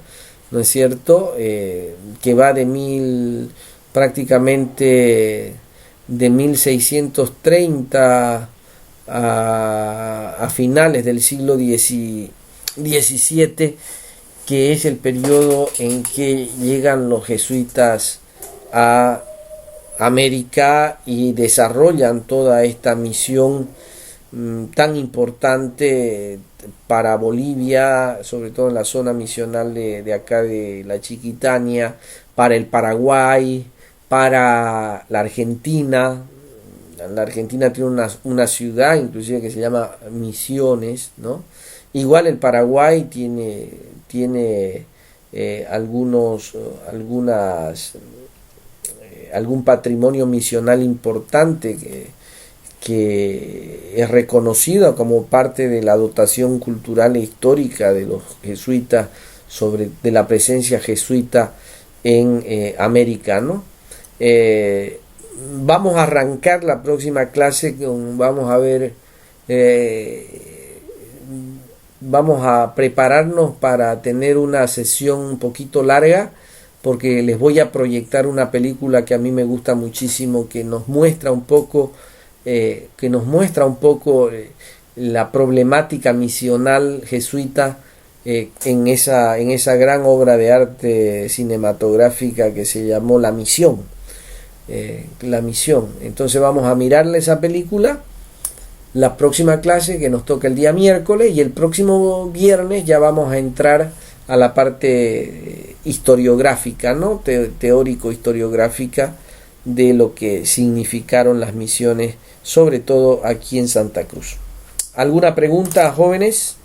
¿no es cierto? Que va prácticamente de 1630 a finales del siglo XVII, que es el periodo en que llegan los jesuitas a América y desarrollan toda esta misión tan importante para Bolivia, sobre todo en la zona misional de acá de la Chiquitania, para el Paraguay, para la Argentina. La Argentina tiene una ciudad inclusive que se llama Misiones, ¿no? Igual el Paraguay tiene algún patrimonio misional importante que es reconocido como parte de la dotación cultural e histórica de los jesuitas, de la presencia jesuita en América, ¿no? Vamos a arrancar la próxima clase vamos a prepararnos para tener una sesión un poquito larga, porque les voy a proyectar una película que a mí me gusta muchísimo, que nos muestra un poco la problemática misional jesuita en esa gran obra de arte cinematográfica que se llamó La Misión. Entonces vamos a mirarle esa película la próxima clase, que nos toca el día miércoles, y el próximo viernes ya vamos a entrar a la parte historiográfica, ¿no? Teórico-historiográfica de lo que significaron las misiones, sobre todo aquí en Santa Cruz. ¿Alguna pregunta, jóvenes?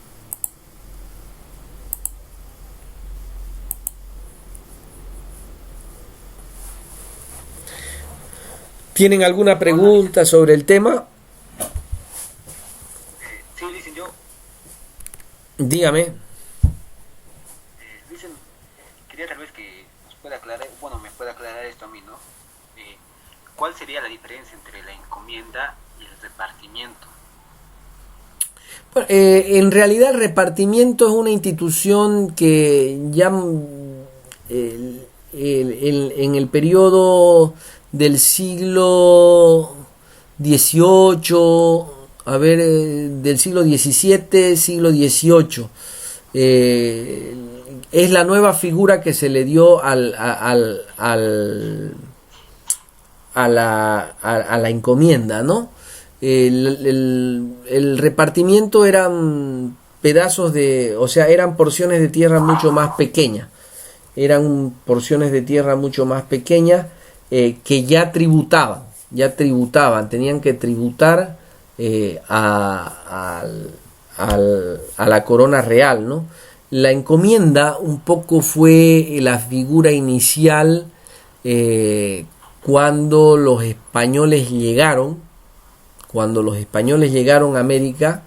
¿Tienen alguna pregunta sobre el tema? Sí, dicen yo. Dígame. Dicen, quería tal vez que nos pueda aclarar, bueno, me pueda aclarar esto a mí, ¿no? ¿Cuál sería la diferencia entre la encomienda y el repartimiento? Bueno, en realidad el repartimiento es una institución que ya en el periodo del siglo XVIII, del siglo XVII, siglo XVIII, es la nueva figura que se le dio a la encomienda, ¿no? El repartimiento eran pedazos eran porciones de tierra mucho más pequeñas, que ya tributaban, tenían que tributar a la corona real, ¿no? La encomienda un poco fue la figura inicial cuando los españoles llegaron a América.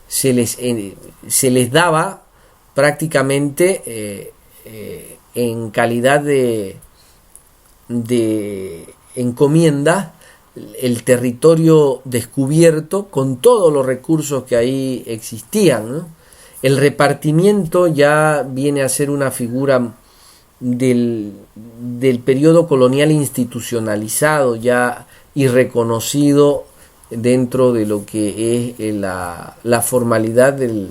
Se les daba prácticamente en calidad de encomienda el territorio descubierto con todos los recursos que ahí existían, ¿no? El repartimiento ya viene a ser una figura del periodo colonial institucionalizado ya y reconocido dentro de lo que es la formalidad de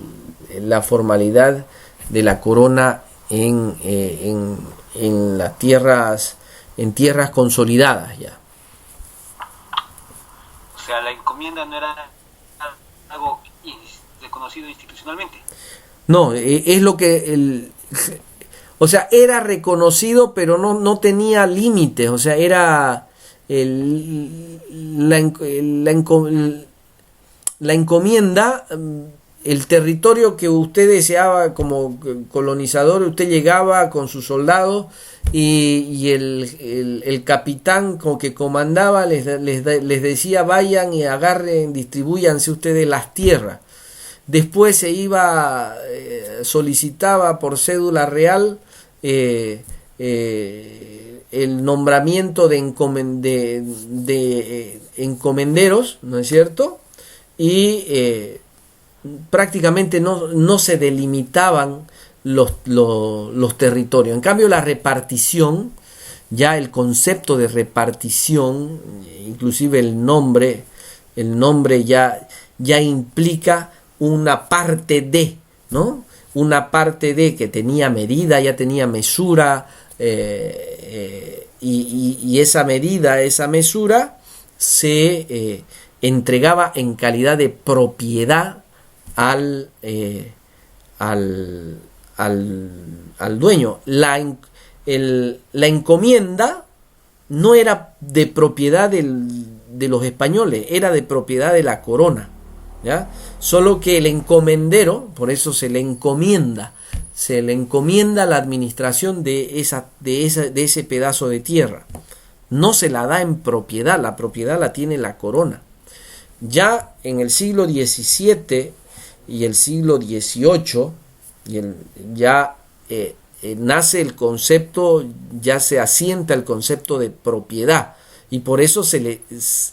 la corona en las tierras consolidadas ya. O sea, la encomienda no era algo reconocido institucionalmente. No, es lo que era reconocido, pero no tenía límites. O sea, era la encomienda, el territorio que usted deseaba como colonizador. Usted llegaba con sus soldados y el capitán que comandaba les decía: vayan y agarren, distribúyanse ustedes las tierras. Después se iba, solicitaba por cédula real el nombramiento de encomenderos, ¿no es cierto? y prácticamente no se delimitaban los territorios. En cambio, la repartición, ya el concepto de repartición, inclusive el nombre ya implica una parte de, ¿no? Una parte de que tenía medida, ya tenía mesura, y esa medida, esa mesura se entregaba en calidad de propiedad al dueño. La encomienda no era de propiedad de los españoles, era de propiedad de la corona, ¿ya? Solo que el encomendero, por eso se le encomienda la administración de ese pedazo de tierra. No se la da en propiedad, la propiedad la tiene la corona. Ya en el siglo XVII y el siglo XVIII, nace el concepto, ya se asienta el concepto de propiedad, y por eso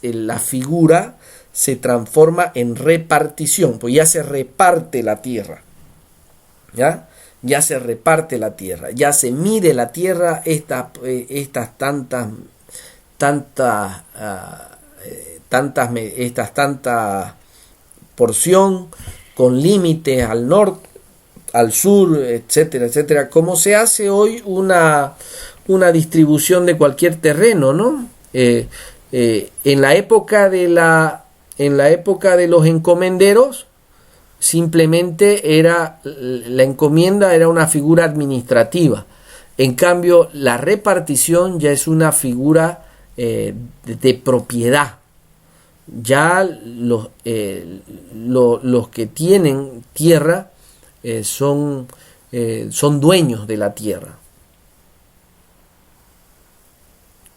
la figura se transforma en repartición, pues ya se reparte la tierra, ya se reparte la tierra, ya se mide la tierra, estas tanta porción, con límites al norte, al sur, etcétera, etcétera, como se hace hoy una distribución de cualquier terreno, ¿no? En la época de los encomenderos, simplemente la encomienda era una figura administrativa. En cambio, la repartición ya es una figura de propiedad. Ya los que tienen tierra son dueños de la tierra.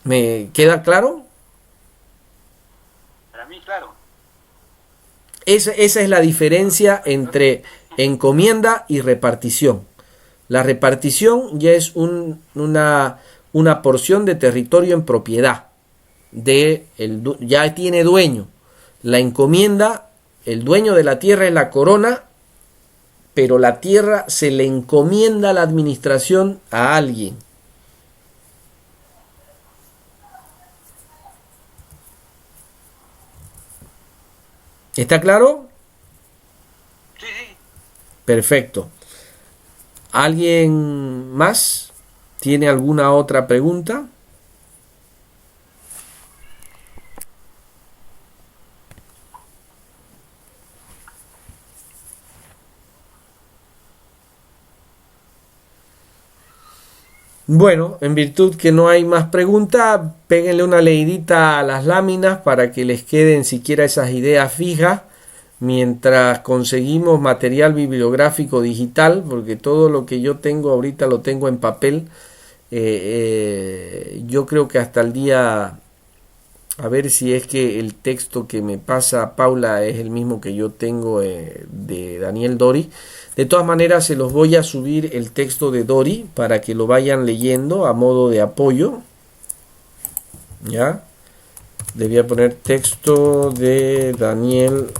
¿Me queda claro? Para mí, claro. Esa es la diferencia entre encomienda y repartición. La repartición ya es una porción de territorio en propiedad. Ya tiene dueño. La encomienda, el dueño de la tierra es la corona, pero la tierra se le encomienda la administración a alguien. ¿Está claro? Sí, sí. Perfecto. ¿Alguien más tiene alguna otra pregunta? Bueno, en virtud que no hay más preguntas, péguenle una leidita a las láminas para que les queden siquiera esas ideas fijas mientras conseguimos material bibliográfico digital, porque todo lo que yo tengo ahorita lo tengo en papel. Yo creo que hasta el día, a ver si es que el texto que me pasa Paula es el mismo que yo tengo de Daniel Dori. De todas maneras, se los voy a subir el texto de Dori para que lo vayan leyendo a modo de apoyo. ¿Ya? Le voy a poner texto de Daniel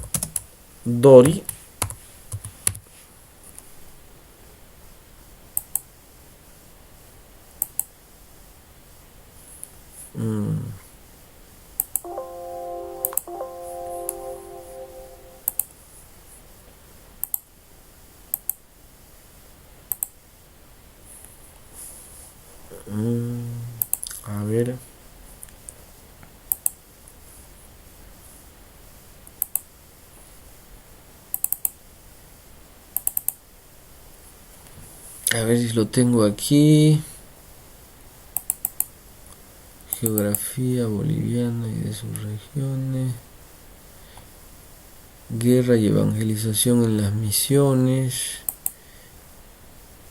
Dori. A ver. A ver si lo tengo aquí. Geografía boliviana y de sus regiones. Guerra y evangelización en las misiones.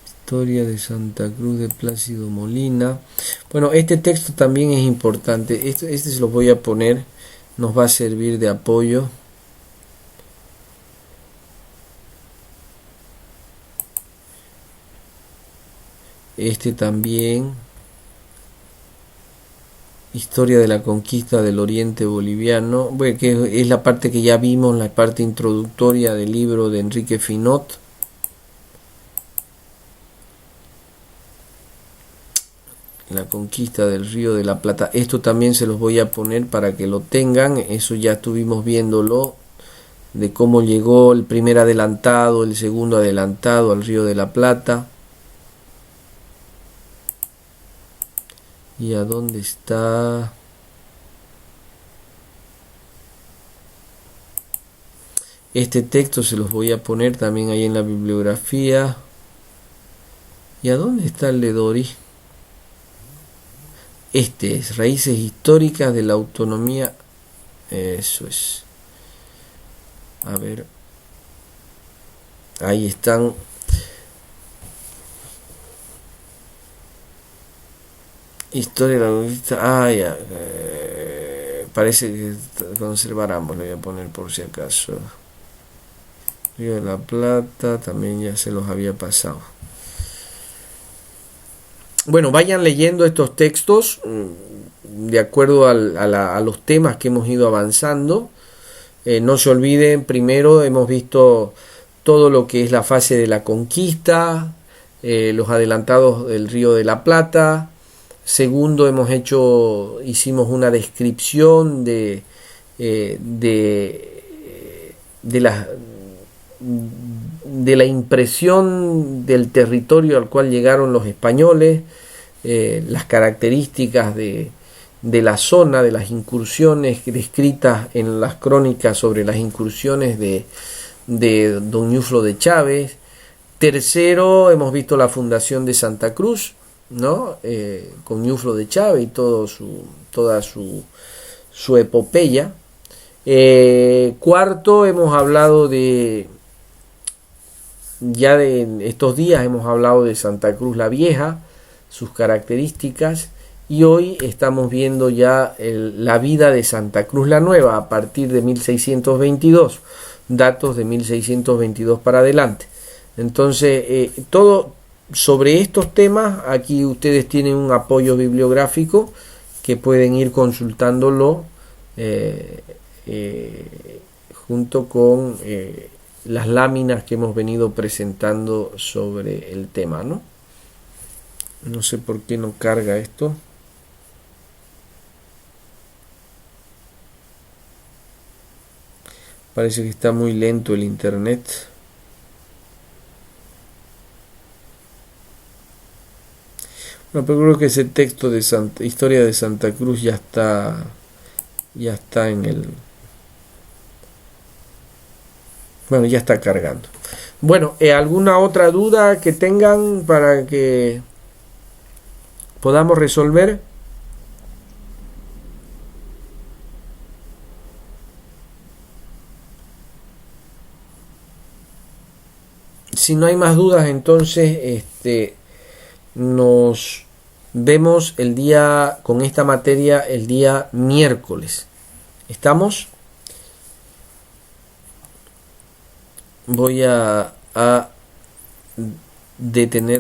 Historia de Santa Cruz de Plácido Molina. Bueno, este texto también es importante. Este se lo voy a poner. Nos va a servir de apoyo. Este también. Historia de la conquista del oriente boliviano, bueno, que es la parte que ya vimos, la parte introductoria del libro de Enrique Finot. La conquista del Río de la Plata. Esto también se los voy a poner para que lo tengan. Eso ya estuvimos viéndolo, de cómo llegó el primer adelantado, el segundo adelantado al Río de la Plata. ¿Y a dónde está? Este texto se los voy a poner también ahí en la bibliografía. ¿Y a dónde está el de Dori? Este es Raíces Históricas de la Autonomía. Eso es. A ver. Ahí están. Historia de la conquista. Ah, ya. Parece que conservar ambos. Le voy a poner por si acaso. Río de la Plata. También ya se los había pasado. Bueno, vayan leyendo estos textos de acuerdo a los temas que hemos ido avanzando. No se olviden, primero hemos visto todo lo que es la fase de la conquista, los adelantados del Río de la Plata. Segundo, hicimos una descripción de la impresión del territorio al cual llegaron los españoles, las características de la zona, de las incursiones descritas en las crónicas sobre las incursiones de don Ñuflo de Chávez. Tercero, hemos visto la fundación de Santa Cruz, ¿no? Con Ñuflo de Chávez y toda su epopeya. Cuarto, hemos hablado ya de estos días hemos hablado de Santa Cruz la Vieja, sus características, y hoy estamos viendo ya la vida de Santa Cruz la Nueva a partir de 1622, datos de 1622 para adelante. Entonces, todo sobre estos temas, aquí ustedes tienen un apoyo bibliográfico que pueden ir consultándolo junto con las láminas que hemos venido presentando sobre el tema, ¿no? No sé por qué no carga esto. Parece que está muy lento el internet. Bueno, pero creo que ese texto de Historia de Santa Cruz ya está en el... Bueno, ya está cargando. Bueno, ¿alguna otra duda que tengan para que podamos resolver? Si no hay más dudas, entonces nos vemos con esta materia el día miércoles. ¿Estamos? Voy a detener